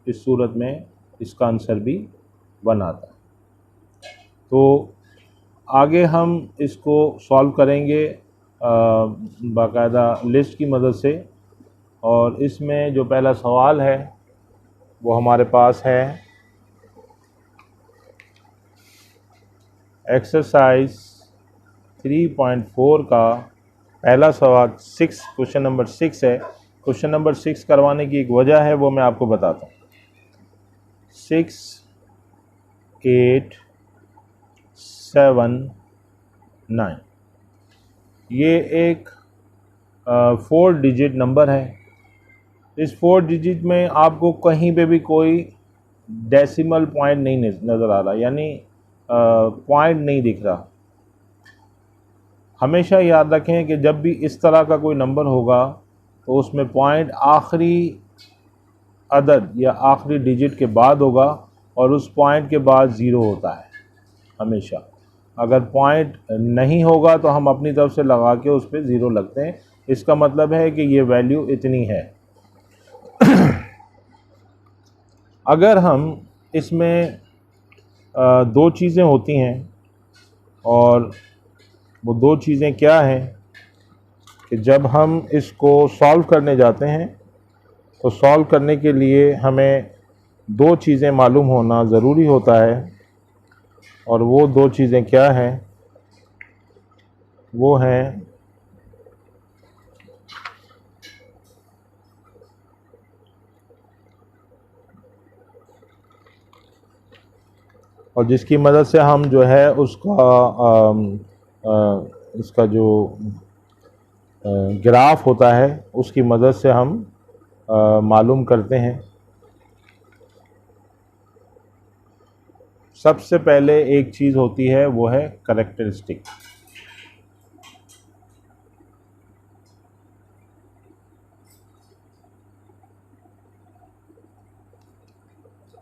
इस सूरत में इसका आंसर भी 1 आता है। तो आगे हम इसको सॉल्व करेंगे बाकायदा लिस्ट की मदद से, और इसमें जो पहला सवाल है वो हमारे पास है एक्सरसाइज 3.4 का पहला सवाल क्वेश्चन नंबर 6 है। क्वेश्चन नंबर 6 करवाने की एक वजह है, वो मैं आपको बताता हूँ। 6, 8, 7, 9 ये एक 4 डिजिट नंबर है। इस 4 डिजिट में आपको कहीं पे भी कोई डेसिमल पॉइंट नहीं नज़र आ रहा, यानी पॉइंट नहीं दिख रहा। हमेशा याद रखें कि जब भी इस तरह का कोई नंबर होगा तो उसमें पॉइंट आखिरी अदद या आखिरी डिजिट के बाद होगा, और उस पॉइंट के बाद ज़ीरो होता है हमेशा। अगर पॉइंट नहीं होगा तो हम अपनी तरफ से लगा के उस पर ज़ीरो लगते हैं। इसका मतलब है कि ये वैल्यू इतनी है। अगर हम इसमें दो चीज़ें होती हैं, और वो दो चीज़ें क्या हैं कि जब हम इसको सॉल्व करने जाते हैं तो सॉल्व करने के लिए हमें दो चीज़ें मालूम होना ज़रूरी होता है, और वो दो चीज़ें क्या हैं? वो हैं और जिसकी मदद से हम जो है उसका जो ग्राफ होता है उसकी मदद से हम मालूम करते हैं। सबसे पहले एक चीज़ होती है, वो है कैरेक्टरिस्टिक।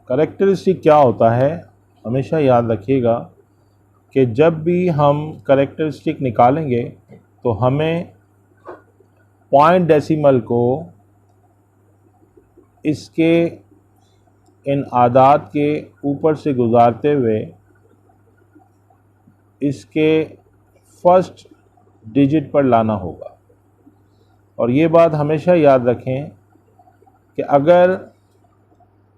कैरेक्टरिस्टिक क्या होता है? हमेशा याद रखिएगा कि जब भी हम कैरेक्टरिस्टिक निकालेंगे तो हमें पॉइंट डेसिमल को इसके इन आदाद के ऊपर से गुजारते हुए इसके फर्स्ट डिजिट पर लाना होगा। और ये बात हमेशा याद रखें कि अगर,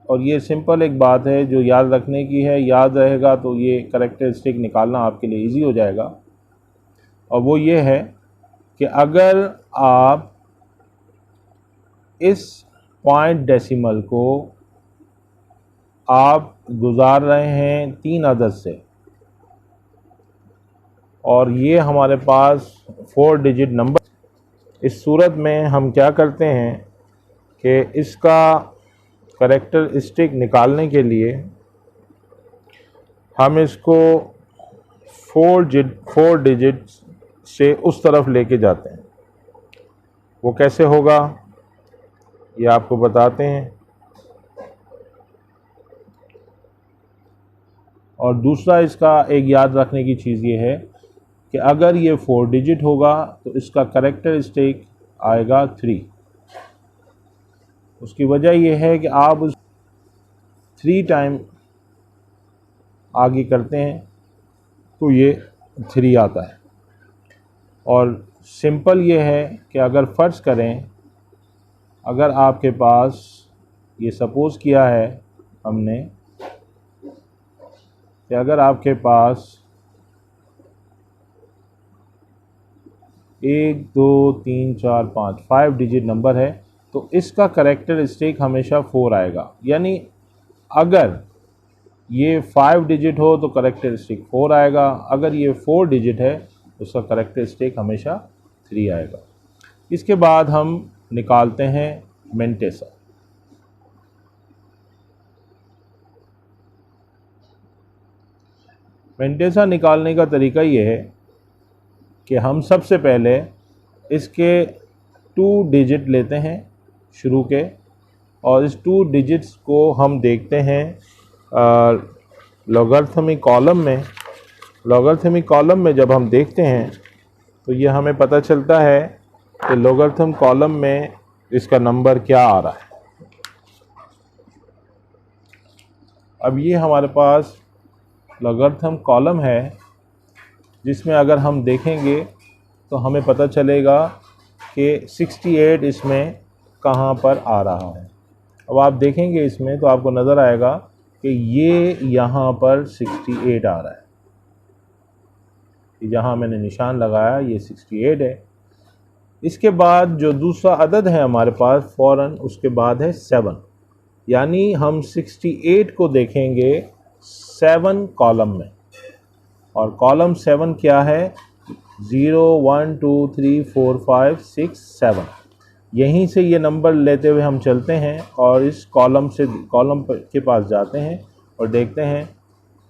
और ये सिंपल एक बात है जो याद रखने की है, याद रहेगा तो ये कैरेक्टरिस्टिक निकालना आपके लिए इजी हो जाएगा। और वो ये है कि अगर आप इस पॉइंट डेसिमल को आप गुजार रहे हैं 3 अदद से, और ये हमारे पास 4 डिजिट नंबर, इस सूरत में हम क्या करते हैं कि इसका कैरेक्टरिस्टिक निकालने के लिए हम इसको 4 डिजिट से उस तरफ लेके जाते हैं। वो कैसे होगा ये आपको बताते हैं। और दूसरा इसका एक याद रखने की चीज़ ये है कि अगर ये 4 डिजिट होगा तो इसका कैरेक्टरिस्टिक आएगा 3। उसकी वजह यह है कि आप उस 3 टाइम आगे करते हैं तो ये 3 आता है। और सिंपल ये है कि अगर फ़र्ज़ करें, अगर आपके पास, ये सपोज़ किया है हमने कि अगर आपके पास 1, 2, 3, 4, 5 डिजिट नंबर है तो इसका कैरेक्टरिस्टिक हमेशा 4 आएगा। यानी अगर ये 5 डिजिट हो तो कैरेक्टरिस्टिक 4 आएगा, अगर ये 4 डिजिट है तो उसका कैरेक्टरिस्टिक हमेशा 3 आएगा। इसके बाद हम निकालते हैं मेंटेसा। मेंटेसा निकालने का तरीका ये है कि हम सबसे पहले इसके 2 डिजिट लेते हैं शुरू के, और इस 2 डिजिट्स को हम देखते हैं लॉगरिथमिक कॉलम में। लॉगरिथमिक कॉलम में जब हम देखते हैं तो ये हमें पता चलता है कि लॉगरिथम कॉलम में इसका नंबर क्या आ रहा है। अब ये हमारे पास लॉगरिथम कॉलम है, जिसमें अगर हम देखेंगे तो हमें पता चलेगा कि 68 इसमें कहाँ पर आ रहा है। अब आप देखेंगे इसमें तो आपको नज़र आएगा कि ये यहाँ पर 68 आ रहा है। जहाँ मैंने निशान लगाया ये 68 है। इसके बाद जो दूसरा अदद है हमारे पास फ़ौरन उसके बाद है 7, यानी हम 68 को देखेंगे 7 कॉलम में। और कॉलम 7 क्या है? 0 1 2 3 4 5 6 7। यहीं से ये नंबर लेते हुए हम चलते हैं और इस कॉलम के पास जाते हैं और देखते हैं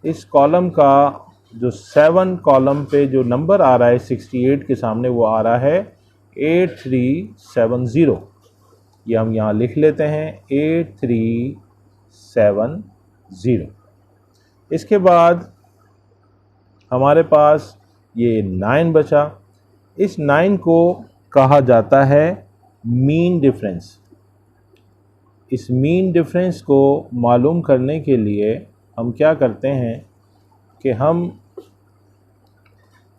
इस कॉलम का जो 7 कॉलम पे जो नंबर आ रहा है 68 के सामने, वो आ रहा है 8370। ये हम यहाँ लिख लेते हैं 8370। इसके बाद हमारे पास ये 9 बचा। इस 9 को कहा जाता है मीन डिफरेंस। इस मीन डिफरेंस को मालूम करने के लिए हम क्या करते हैं कि हम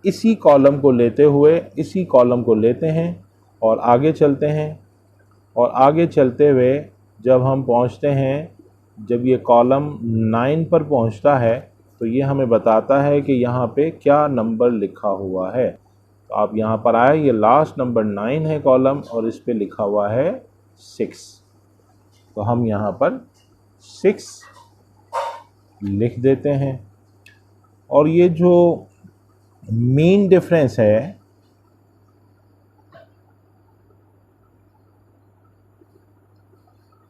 इसी कॉलम को लेते हुए इसी कॉलम को लेते हैं और आगे चलते हैं, और आगे चलते हुए जब हम पहुंचते हैं, जब ये कॉलम 9 पर पहुंचता है तो ये हमें बताता है कि यहाँ पे क्या नंबर लिखा हुआ है। तो आप यहाँ पर आए, ये लास्ट नंबर 9 है कॉलम और इस पे लिखा हुआ है 6। तो हम यहाँ पर 6 लिख देते हैं। और ये जो मीन डिफरेंस है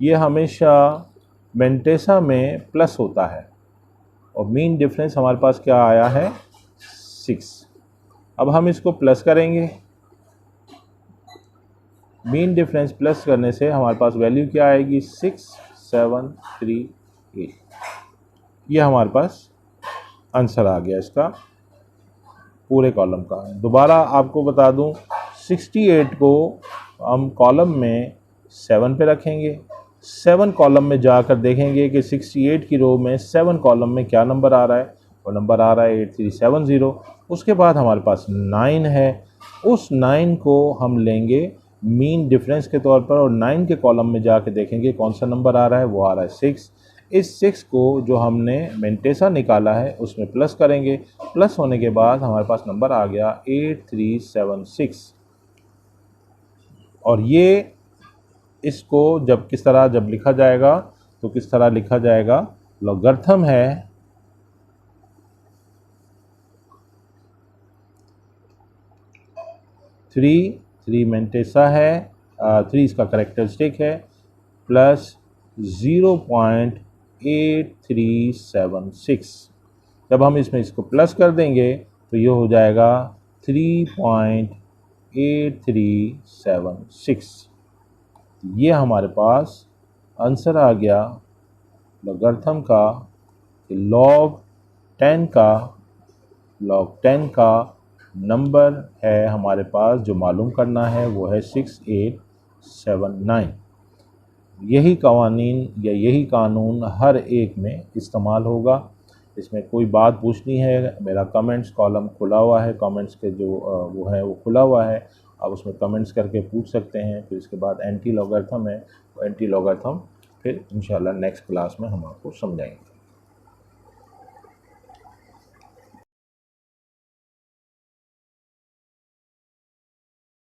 ये हमेशा मेंटेसा में प्लस होता है, और मीन डिफरेंस हमारे पास क्या आया है 6। अब हम इसको प्लस करेंगे। मीन डिफरेंस प्लस करने से हमारे पास वैल्यू क्या आएगी 6738। ये हमारे पास आंसर आ गया इसका पूरे कॉलम का। दोबारा आपको बता दूं, 68 को हम कॉलम में 7 पे रखेंगे। 7 कॉलम में जाकर देखेंगे कि 68 की रो में 7 कॉलम में क्या नंबर आ रहा है। वो नंबर आ रहा है 8370। उसके बाद हमारे पास 9 है, उस 9 को हम लेंगे मीन डिफरेंस के तौर पर, और 9 के कॉलम में जाकर देखेंगे कौन सा नंबर आ रहा है। वो आ रहा है 6। इस 6 को जो हमने मेंटेसा निकाला है उसमें प्लस करेंगे। प्लस होने के बाद हमारे पास नंबर आ गया 8376। और ये इसको जब लिखा जाएगा तो किस तरह लिखा जाएगा? लॉगरिथम है 3 मेंटेसा है, 3 इसका करेक्टरिस्टिक है, प्लस 0.8376। जब हम इसको प्लस कर देंगे तो ये हो जाएगा 3.8376। ये हमारे पास आंसर आ गया लॉगरिथम का। लॉग 10 का नंबर है हमारे पास जो मालूम करना है वो है 6879। यही कवानीन या यही कानून हर एक में इस्तेमाल होगा। इसमें कोई बात पूछनी है, मेरा कमेंट्स कॉलम खुला हुआ है, कमेंट्स के जो वो है वो खुला हुआ है, आप उसमें कमेंट्स करके पूछ सकते हैं। फिर इसके बाद एंटी लॉगरिथम है, एंटी लॉगरिथम फिर इंशाल्लाह नेक्स्ट क्लास में हम आपको समझाएंगे।